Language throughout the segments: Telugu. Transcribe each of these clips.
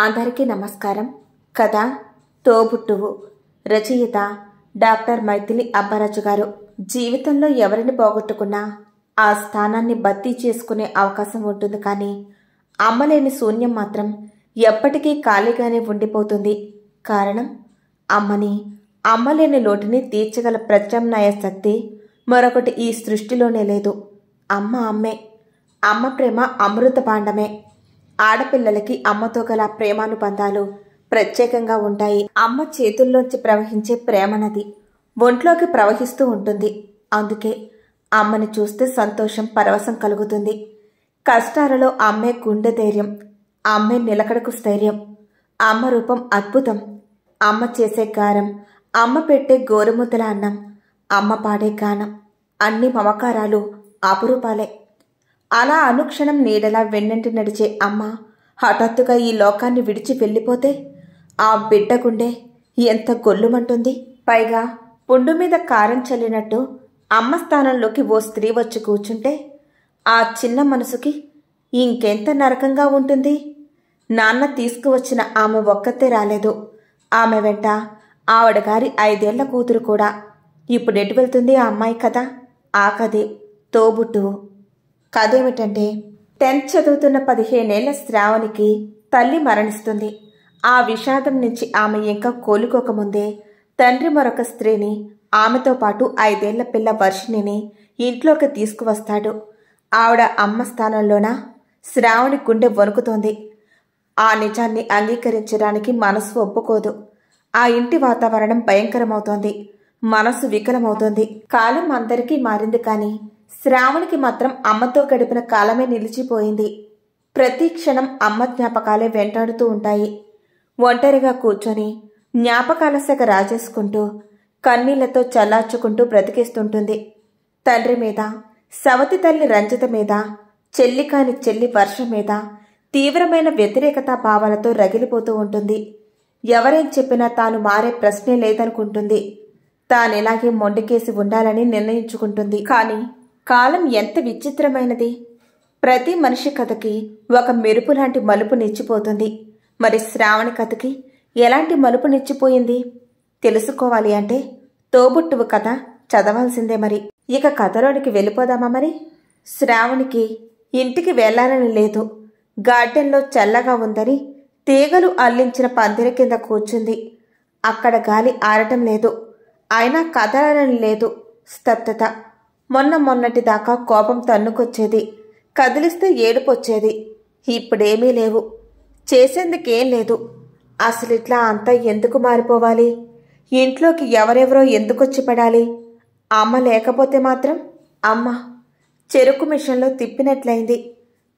అందరికీ నమస్కారం. కథ తోబుట్టువు. రచయిత డాక్టర్ మైథిలి అబ్బరాజు గారు. జీవితంలో ఎవరిని పోగొట్టుకున్నా ఆ స్థానాన్ని భర్తీ చేసుకునే అవకాశం ఉంటుంది, కానీ అమ్మలేని శూన్యం మాత్రం ఎప్పటికీ ఖాళీగానే ఉండిపోతుంది. కారణం, అమ్మలేని లోటుని తీర్చగల ప్రత్యామ్నాయ శక్తి మరొకటి ఈ సృష్టిలోనే లేదు. అమ్మే. అమ్మ ప్రేమ అమృత భాండమే. ఆడపిల్లలకి అమ్మతో గల ప్రేమానుబంధాలు ప్రత్యేకంగా ఉంటాయి. అమ్మ చేతుల్లోంచి ప్రవహించే ప్రేమ నది ఒంట్లోకి ప్రవహిస్తూ ఉంటుంది. అందుకే అమ్మని చూస్తే సంతోషం, పరవశం కలుగుతుంది. కష్టాలలో అమ్మే గుండె ధైర్యం, అమ్మే నిలకడకు స్థైర్యం. అమ్మ రూపం అద్భుతం. అమ్మ చేసే గారం, అమ్మ పెట్టే గోరుముద్దల అన్నం, అమ్మ పాడే గానం, అన్ని మమకారాలు అపురూపాలే. అలా అనుక్షణం నీడలా వెన్నంటి నడిచే అమ్మ హఠాత్తుగా ఈ లోకాన్ని విడిచి వెళ్ళిపోతే ఆ బిడ్డ గుండె ఎంత గొల్లుమంటుంది. పైగా పుండు మీద కారం చల్లినట్టు అమ్మ స్థానంలోకి ఓ స్త్రీ వచ్చి కూర్చుంటే ఆ చిన్న మనసుకి ఇంకెంత నరకంగా ఉంటుంది. నాన్న తీసుకువచ్చిన ఆమె ఒక్కతే రాలేదు. ఆమె వెంట ఆవిడ గారి 5 ఏళ్ల కూతురు కూడా. ఇప్పుడెటు వెళ్తుంది ఆ అమ్మాయి కథ? ఆ కథే తోబుట్టువు. కథేమిటంటే, 10th చదువుతున్న 15 ఏళ్ల శ్రావణికి తల్లి మరణిస్తుంది. ఆ విషాదం నుంచి ఆమె ఇంకా కోలుకోకముందే తండ్రి మరొక స్త్రీని, ఆమెతో పాటు 5 ఏళ్ల పిల్ల వర్షిణిని ఇంట్లోకి తీసుకువస్తాడు. ఆవిడ అమ్మ స్థానంలోన శ్రావణి గుండె వణుకుతోంది. ఆ నిజాన్ని అంగీకరించడానికి మనసు ఒప్పుకోదు. ఆ ఇంటి వాతావరణం భయంకరమవుతోంది. మనసు వికలమవుతోంది. కాలం అందరికీ మారింది, కానీ శ్రావణికి మాత్రం అమ్మతో గడిపిన కాలమే నిలిచిపోయింది. ప్రతి క్షణం అమ్మ జ్ఞాపకాలే వెంటాడుతూ ఉంటాయి. ఒంటరిగా కూర్చొని జ్ఞాపకాల సెగ రాజేసుకుంటూ కన్నీళ్లతో చల్లార్చుకుంటూ బ్రతికేస్తుంటుంది. తండ్రి మీద, సవతి తల్లి రంజిత మీద, చెల్లి కాని చెల్లి వర్ష మీద తీవ్రమైన వ్యతిరేకతా భావాలతో రగిలిపోతూ ఉంటుంది. ఎవరేం చెప్పినా తాను మారే ప్రశ్నే లేదనుకుంటుంది. తానిలాగే మొండికేసి ఉండాలని నిర్ణయించుకుంటుంది. కానీ కాలం ఎంత విచిత్రమైనది. ప్రతి మనిషి కథకి ఒక మెరుపు లాంటి మలుపు నిచ్చిపోతుంది. మరి శ్రావణి కథకి ఎలాంటి మలుపు నిచ్చిపోయింది తెలుసుకోవాలి అంటే తోబుట్టువు కథ చదవాల్సిందే. మరి ఇక కథలోనికి వెళ్ళిపోదామా? మరి శ్రావణికి ఇంటికి వెళ్లాలని లేదు. గార్డెన్లో చల్లగా ఉందని తీగలు అల్లించిన పందిరి కింద కూర్చుంది. అక్కడ గాలి ఆరటం లేదు. అయినా కదలాలని లేదు. స్తబ్దత. మొన్నటి దాకా కోపం తన్నుకొచ్చేది, కదిలిస్తే ఏడుపొచ్చేది. ఇప్పుడేమీ లేవు. చేసేందుకేం లేదు. అసలిట్లా అంతా ఎందుకు మారిపోవాలి? ఇంట్లోకి ఎవరెవరో ఎందుకొచ్చి పడాలి? అమ్మ లేకపోతే మాత్రం అమ్మ చెరుకు మిషన్లో తిప్పినట్లయింది.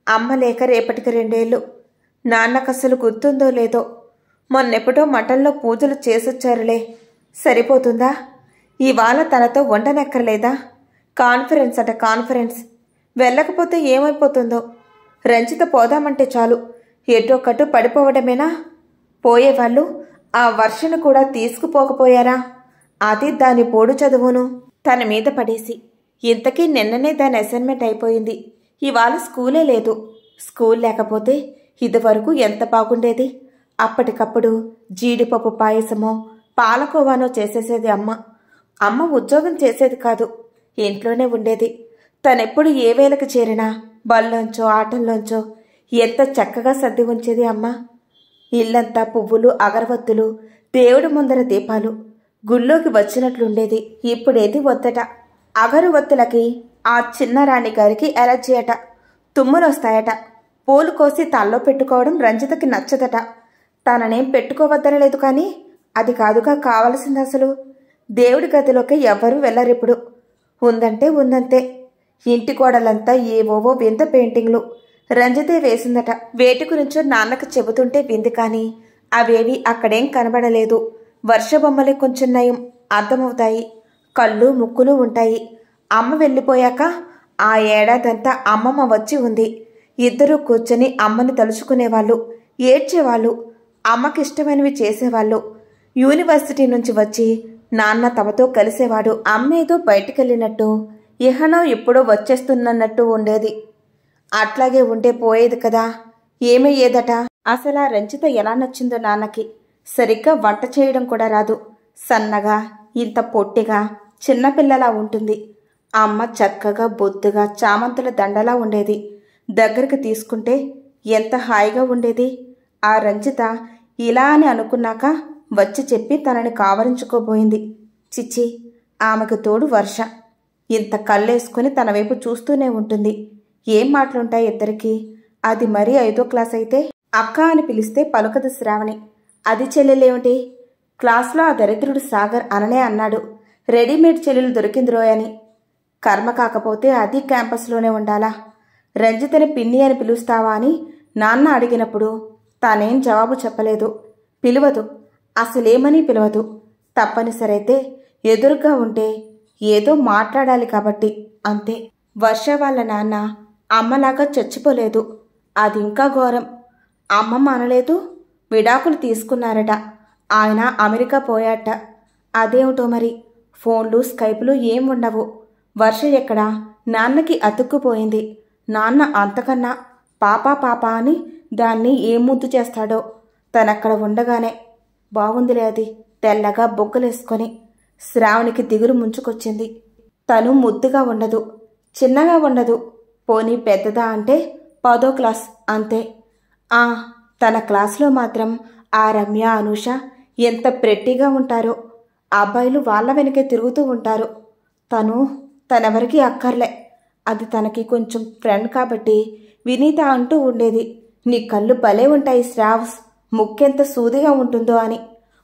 అమ్మ లేక రేపటికి 2 ఏళ్ళు. నాన్నకసలు గుర్తుందో లేదో, మొన్నెప్పుడో మఠంలో పూజలు చేసొచ్చారులే. సరిపోతుందా? ఇవాళ తనతో వండనెక్కర్లేదా? కాన్ఫరెన్స్. వెళ్ళకపోతే ఏమైపోతుందో? రంజిత పోదామంటే చాలు ఎటొక్కటు పడిపోవడమేనా? పోయేవాళ్ళు ఆ వర్షను కూడా తీసుకుపోకపోయారా? అది దాని పోడు చదువును తన మీద పడేసి. ఇంతకీ నిన్ననే దాని అసైన్మెంట్ అయిపోయింది. ఇవాళ స్కూలే లేదు. స్కూల్ లేకపోతే ఇదివరకు ఎంత బాగుండేది. అప్పటికప్పుడు జీడిపప్పు పాయసమో పాలకోవానో చేసేసేది అమ్మ. అమ్మ ఉద్యోగం చేసేది కాదు, ఇంట్లోనే ఉండేది. తనెప్పుడు ఏ వేళకు చేరినా బల్లోంచో ఆటల్లోంచో ఎంత చక్కగా సర్ది ఉంచేది అమ్మ. ఇల్లంతా పువ్వులు, అగరవత్తులు, దేవుడి ముందర దీపాలు, గుళ్ళోకి వచ్చినట్లుండేది. ఇప్పుడేది వద్దట. అగరవత్తులకి ఆ చిన్న రాణి గారికి ఎలర్జీ అట. తుమ్ములొస్తాయట. పూలు కోసి తల్లో పెట్టుకోవడం రంజితకి నచ్చదట. తననేం పెట్టుకోవద్దనలేదు, కానీ అది కాదుగా కావలసింది. అసలు దేవుడి గదిలోకి ఎవ్వరూ వెళ్ళరిప్పుడు. ఉందంటే ఉందంతే. ఇంటి గోడలంతా ఏవోవో వింత పెయింటింగ్లు రంజితే వేసిందట. వేటి గురించో నాన్నకు చెబుతుంటే వింది, కానీ అవేవి అక్కడేం కనబడలేదు. వర్షబొమ్మలే కొంచెం నయం, అర్థమవుతాయి. కళ్ళు ముక్కులు ఉంటాయి. అమ్మ వెళ్ళిపోయాక ఆ ఏడాదంతా అమ్మమ్మ వచ్చి ఉంది. ఇద్దరూ కూర్చొని అమ్మని తలుచుకునేవాళ్ళు, ఏడ్చేవాళ్ళు, అమ్మకిష్టమైనవి చేసేవాళ్ళు. యూనివర్సిటీ నుంచి వచ్చి నాన్న తమతో కలిసేవాడు. అమ్మేదో బయటికెళ్ళినట్టు, ఇహనో ఎప్పుడో వచ్చేస్తున్నట్టు ఉండేది. అట్లాగే ఉంటే పోయేది కదా. ఏమయ్యేదట? అసలా రంజిత ఎలా నచ్చిందో నాన్నకి. సరిగ్గా వంట చేయడం కూడా రాదు. సన్నగా, ఇంత పొట్టిగా, చిన్నపిల్లలా ఉంటుంది. అమ్మ చక్కగా బొద్దుగా చామంతుల దండలా ఉండేది. దగ్గరికి తీసుకుంటే ఎంత హాయిగా ఉండేది. ఆ రంజిత ఇలా అని అనుకున్నాక వచ్చి చెప్పి తనని కావరించుకోబోయింది. చిచ్చి, ఆమెకు తోడు వర్ష. ఇంత కళ్ళేసుకుని తన వైపు చూస్తూనే ఉంటుంది. ఏం మాటలుంటాయి ఇద్దరికీ. అది మరీ 5వ క్లాస్ అయితే అక్క అని పిలిస్తే పలుకదు శ్రావణి. అది చెల్లెలేమిటి? క్లాస్లో ఆ దరిద్రుడు సాగర్ అననే అన్నాడు, రెడీమేడ్ చెల్లెలు దొరికిందిరోయని. కర్మ కాకపోతే అది క్యాంపస్లోనే ఉండాలా? రంజితని పిన్ని అని పిలుస్తావా అని నాన్న అడిగినప్పుడు తానేం జవాబు చెప్పలేదు. పిలవదు, అసలేమని పిలవదు. తప్పనిసరైతే ఎదురుగా ఉంటే ఏదో మాట్లాడాలి కాబట్టి అంతే. వర్ష వాళ్ళ నాన్న అమ్మలాగా చచ్చిపోలేదు. అది ఇంకా ఘోరం. అమ్మమ్మ అనలేదు, విడాకులు తీసుకున్నారట. ఆయన అమెరికా పోయాట. అదేమిటో మరి, ఫోన్లు స్కైపులు ఏం ఉండవు. వర్ష ఎక్కడా నాన్నకి అతుక్కుపోయింది. నాన్న అంతకన్నా పాపా పాపా అని దాన్ని ఏం ముద్దు చేస్తాడో. తనక్కడ ఉండగానే బాగుందిలే అది తెల్లగా బొగ్గలేసుకొని. శ్రావణికి దిగులు ముంచుకొచ్చింది. తను ముద్దుగా ఉండదు, చిన్నగా ఉండదు. పోనీ పెద్దదా అంటే 10వ క్లాస్ అంతే. తన క్లాసులో మాత్రం ఆ రమ్య, అనూష ఎంత ప్రెట్టిగా ఉంటారో. అబ్బాయిలు వాళ్ళ వెనకే తిరుగుతూ ఉంటారు. తనెవరికి అక్కర్లే. అది తనకి కొంచెం ఫ్రెండ్ కాబట్టి వినీత అంటూ ఉండేది, నీ కళ్ళు భలే ఉంటాయి శ్రావ్స్, ముక్కెంత సూదిగా ఉంటుందో అని.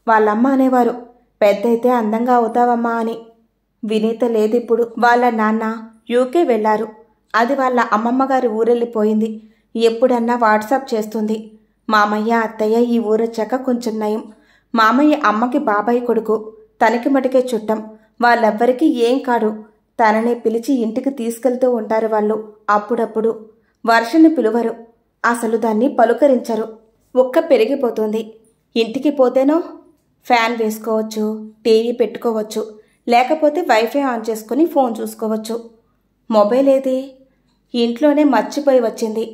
వాళ్ళమ్మ అనేవారు, పెద్దయితే అందంగా అవుతావమ్మా అని. వినీత లేదిప్పుడు. వాళ్ళ నాన్న యూకే వెళ్లారు. అది వాళ్ళ అమ్మమ్మగారి ఊరెళ్ళిపోయింది. ఎప్పుడన్నా వాట్సాప్ చేస్తుంది. మామయ్య, అత్తయ్య ఈ ఊరొచ్చాక కొంచెం నయం. మామయ్య అమ్మకి బాబాయ్ కొడుకు, తనకి మటుకే చుట్టం. వాళ్ళెవ్వరికీ ఏం కాడు. తననే పిలిచి ఇంటికి తీసుకెళ్తూ ఉంటారు వాళ్ళు. అప్పుడప్పుడు వర్షని పిలువరు, అసలు దాన్ని పలుకరించరు. ఒక్క పెరిగిపోతుంది. ఇంటికి పోతేనో ఫ్యాన్ వేసుకోవచ్చు, టీవీ పెట్టుకోవచ్చు, లేకపోతే వైఫై ఆన్ చేసుకుని ఫోన్ చూసుకోవచ్చు. మొబైల్ ఏది? ఇంట్లోనే మర్చిపోయి వచ్చింది.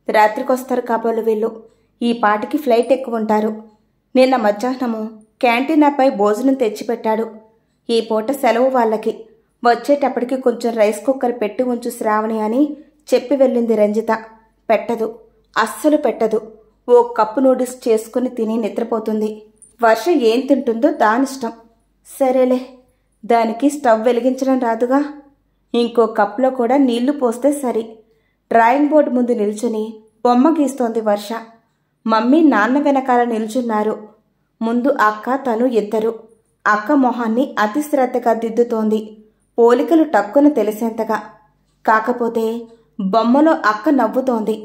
రాత్రికొస్తారు కాబోలు వీళ్ళు. ఈ పాటికి ఫ్లైట్ ఎక్కువ ఉంటారు. నిన్న మధ్యాహ్నము క్యాంటీన్ అబ్బాయి భోజనం తెచ్చిపెట్టాడు. ఈ పూట సెలవు వాళ్ళకి. వచ్చేటప్పటికి కొంచెం రైస్ కుక్కర్ పెట్టి ఉంచు శ్రావణి అని చెప్పి వెళ్ళింది రంజిత. పెట్టదు, అస్సలు పెట్టదు. ఓ కప్పు నూడిల్స్ చేసుకుని తిని నిద్రపోతుంది. వర్ష ఏం తింటుందో దానిష్టం. సరేలే, దానికి స్టవ్ వెలిగించడం రాదుగా. ఇంకో కప్లో కూడా నీళ్లు పోస్తే సరి. డ్రాయింగ్ బోర్డు ముందు నిల్చుని బొమ్మ గీస్తోంది వర్ష. మమ్మీ నాన్న వెనకాల నిల్చున్నారు. ముందు అక్క, తను ఇద్దరు. అక్క మొహాన్ని అతి శ్రద్ధగా దిద్దుతోంది, పోలికలు టక్కున తెలిసేంతగా. కాకపోతే బొమ్మలో అక్క నవ్వుతోంది.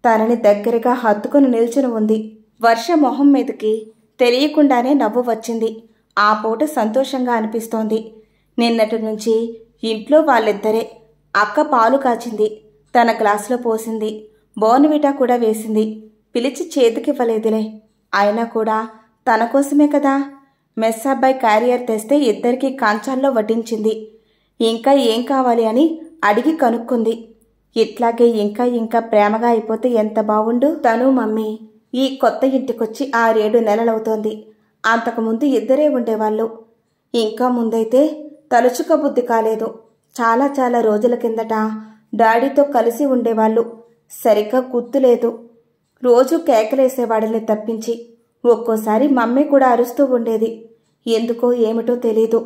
తనని దగ్గరగా హత్తుకుని నిల్చుని ఉంది. వర్ష మొహం మీదకి తెలియకుండానే నవ్వు వచ్చింది. ఆ పూట సంతోషంగా అనిపిస్తోంది. నిన్నటి నుంచి ఇంట్లో వాళ్ళిద్దరే. అక్క పాలు కాచింది, తన గ్లాసులో పోసింది. బోర్న్విటా కూడా వేసింది. పిలిచి చేతికివ్వలేదులే. అయినా కూడా తన కోసమే కదా. మెస్ అబ్బాయి క్యారియర్ తెస్తే ఇద్దరికీ కంచాల్లో వడ్డించింది. ఇంకా ఏం కావాలి అని అడిగి కనుక్కుంది. ఇట్లాగే ఇంకా ప్రేమగా అయిపోతే ఎంత బావుండు. తను మమ్మీ ఈ కొత్త ఇంటికొచ్చి 6-7 నెలలవుతోంది. అంతకుముందు ఇద్దరే ఉండేవాళ్ళు. ఇంకా ముందైతే తలుచుకోబుద్ధి కాలేదు. చాలా రోజుల కిందట డాడీతో కలిసి ఉండేవాళ్ళు. సరిగ్గా గుర్తులేదు. రోజు కేకలేసేవాడిని తప్పించి. ఒక్కోసారి మమ్మీ కూడా అరుస్తూ ఉండేది. ఎందుకో ఏమిటో తెలీదు.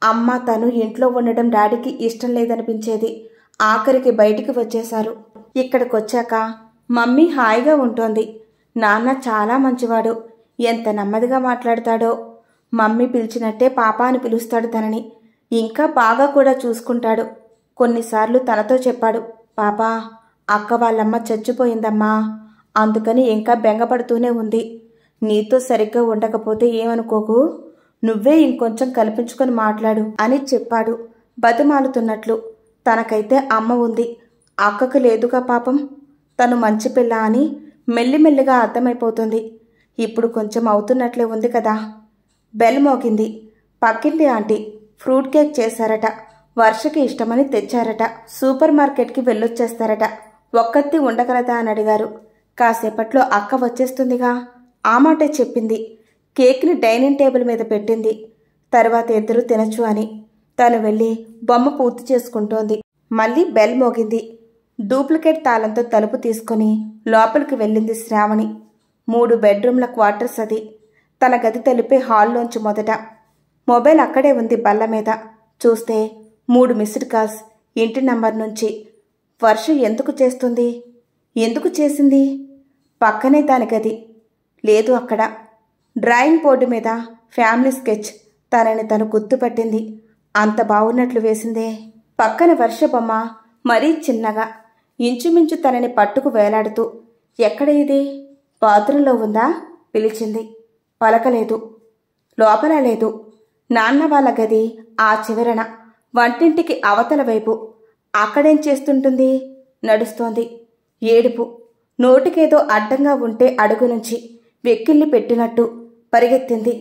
అమ్మ, తను ఇంట్లో ఉండడం డాడీకి ఇష్టం లేదనిపించేది. ఆఖరికి బయటికి వచ్చేశారు. ఇక్కడికొచ్చాక మమ్మీ హాయిగా ఉంటోంది. నాన్న చాలా మంచివాడు. ఎంత నెమ్మదిగా మాట్లాడతాడో. మమ్మీ పిలిచినట్టే పాపా అని పిలుస్తాడు తనని. ఇంకా బాగా కూడా చూసుకుంటాడు. కొన్నిసార్లు తనతో చెప్పాడు, పాపా, అక్క వాళ్ళమ్మ చచ్చిపోయిందమ్మా, అందుకని ఇంకా బెంగపడుతూనే ఉంది. నీతో సరిగ్గా ఉండకపోతే ఏమనుకోకు, నువ్వే ఇంకొంచెం కల్పించుకొని మాట్లాడు అని చెప్పాడు బతిమాలుతున్నట్లు. తనకైతే అమ్మ ఉంది, అక్కకు లేదుగా పాపం. తను మంచి పిల్ల అని మెల్లిమెల్లిగా అర్థమైపోతుంది. ఇప్పుడు కొంచెం అవుతున్నట్లే ఉంది కదా. బెల్ మోగింది. పక్కింటి ఆంటీ ఫ్రూట్ కేక్ చేశారట. వర్షకి ఇష్టమని తెచ్చారట. సూపర్ మార్కెట్కి వెళ్ళొచ్చేస్తారట. ఒక్కత్తి ఉండగలదా అని అడిగారు. కాసేపట్లో అక్క వచ్చేస్తుందిగా, ఆ మాటే చెప్పింది. కేక్ని డైనింగ్ టేబుల్ మీద పెట్టింది. తర్వాత ఇద్దరు తినచ్చు అని. తను వెళ్ళి బొమ్మ పూర్తి చేసుకుంటోంది. మళ్ళీ బెల్ మోగింది. డూప్లికేట్ తాళంతో తలుపు తీసుకుని లోపలికి వెళ్ళింది శ్రావణి. 3 బెడ్రూమ్ల క్వార్టర్స్ అది. తన గది తలుపే హాల్లోంచి మొదట. మొబైల్ అక్కడే ఉంది బల్ల మీద. చూస్తే 3 మిస్డ్ కాల్స్ ఇంటి నంబర్ నుంచి. వర్ష ఎందుకు చేస్తుంది? ఎందుకు చేసింది? పక్కనే దాని గది. లేదు అక్కడ. డ్రాయింగ్ బోర్డు మీద ఫ్యామిలీ స్కెచ్. తనని తను గుర్తుపట్టింది. అంత బాగున్నట్లు వేసిందే. పక్కన వర్ష బొమ్మ మరీ చిన్నగా, ఇంచుమించు తనని పట్టుకు వేలాడుతూ. ఎక్కడ ఇది? బాత్రూంలో ఉందా? పిలిచింది. పలకలేదు. లోపల లేదు. నాన్న వాళ్ళ గది ఆ చివరన, వంటింటికి అవతల వైపు. అక్కడేం చేస్తుంటుంది? నడుస్తోంది. ఏడుపు. నోటికేదో అడ్డంగా ఉంటే అడుగు నుంచి వెక్కిళ్ళి పెట్టినట్టు పరిగెత్తింది.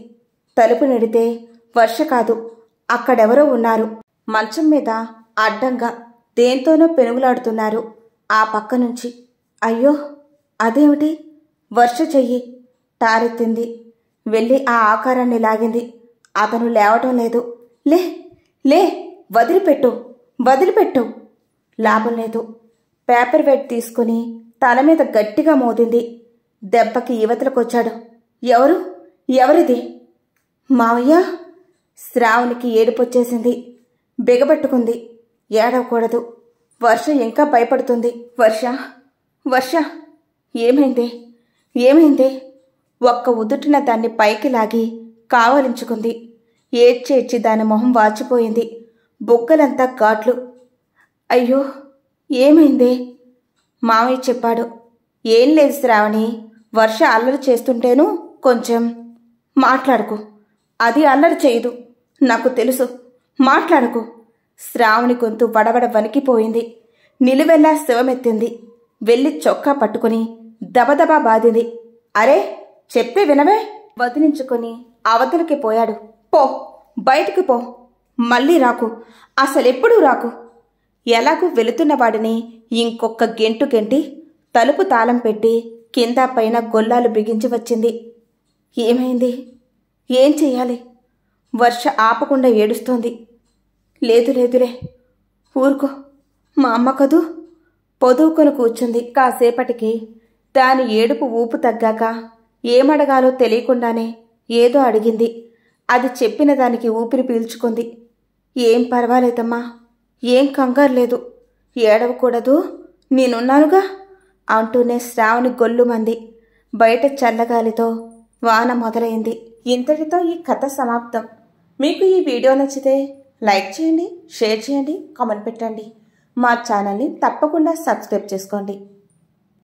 తలుపు నెడితే వర్ష కాదు, అక్కడెవరో ఉన్నారు. మంచం మీద అడ్డంగా దేంతోనో పెనుగులాడుతున్నారు ఆ పక్క నుంచి. అయ్యో, అదేమిటి? వర్ష చెయ్యి. టారెత్తింది. వెళ్ళి ఆ ఆకారాన్ని లాగింది. అతను లేవటం లేదు. లే లే, వదిలిపెట్టు, వదిలిపెట్టు. లాభం లేదు. పేపర్ వెయిట్ తీసుకుని తల మీద గట్టిగా మోదింది. దెబ్బకి యువతలకొచ్చాడు. ఎవరు? ఎవరిది? మావయ్య. శ్రావణికి ఏడుపొచ్చేసింది. బిగబట్టుకుంది. ఏడవకూడదు. వర్ష ఇంకా భయపడుతుంది. వర్ష, వర్ష, ఏమైందే? ఏమైందే? ఒక్క ఉదుటిన దాన్ని పైకి లాగి కావలించుకుంది. ఏడ్చేడ్చి దాని మొహం వాచిపోయింది. బుగ్గలంతా ఘాట్లు. అయ్యో, ఏమైందే? మామయ్య చెప్పాడు. ఏం లేదు శ్రావణి, వర్ష అల్లరి చేస్తుంటేను కొంచెం. మాట్లాడుకు. అది అల్లరి చేయదు, నాకు తెలుసు. మాట్లాడుకు. శ్రావణి గొంతు వడవడ వణికిపోయింది. నిలువెల్లా శివమెత్తింది. వెళ్ళి చొక్కా పట్టుకుని దబదబా బాదింది. అరే, చెప్తే వినవే? వదిలించుకొని అవతలికి పోయాడు. పో, బయటికి పో. మళ్ళీ రాకు. అసలెప్పుడూ రాకు. ఎలాగూ వెళుతున్న వాడిని ఇంకొక్క గెంటు గెంటి తలుపు తాళం పెట్టి కింద పైన గొల్లాలు బిగించి వచ్చింది. ఏమైంది? ఏం చెయ్యాలి? వర్ష ఆపకుండా ఏడుస్తోంది. లేదు లేదులే, ఊరుకో, మా అమ్మ కదూ. పొదువుకొని కూర్చుంది. కాసేపటికి దాని ఏడుపు ఊపు తగ్గాక ఏమడగాలో తెలియకుండానే ఏదో అడిగింది. అది చెప్పిన దానికి ఊపిరి పీల్చుకుంది. ఏం పర్వాలేదమ్మా, ఏం కంగారు లేదు, ఏడవకూడదు, నేనున్నానుగా అంటూనే శ్రావణి గొల్లుమంది. బయట చల్లగాలితో వాన మొదలైంది. ఇంతటితో ఈ కథ సమాప్తం. మీకు ఈ వీడియో నచ్చితే లైక్ చేయండి, షేర్ చేయండి, కామెంట్ పెట్టండి. మా ఛానల్ని తప్పకుండా సబ్స్క్రైబ్ చేసుకోండి.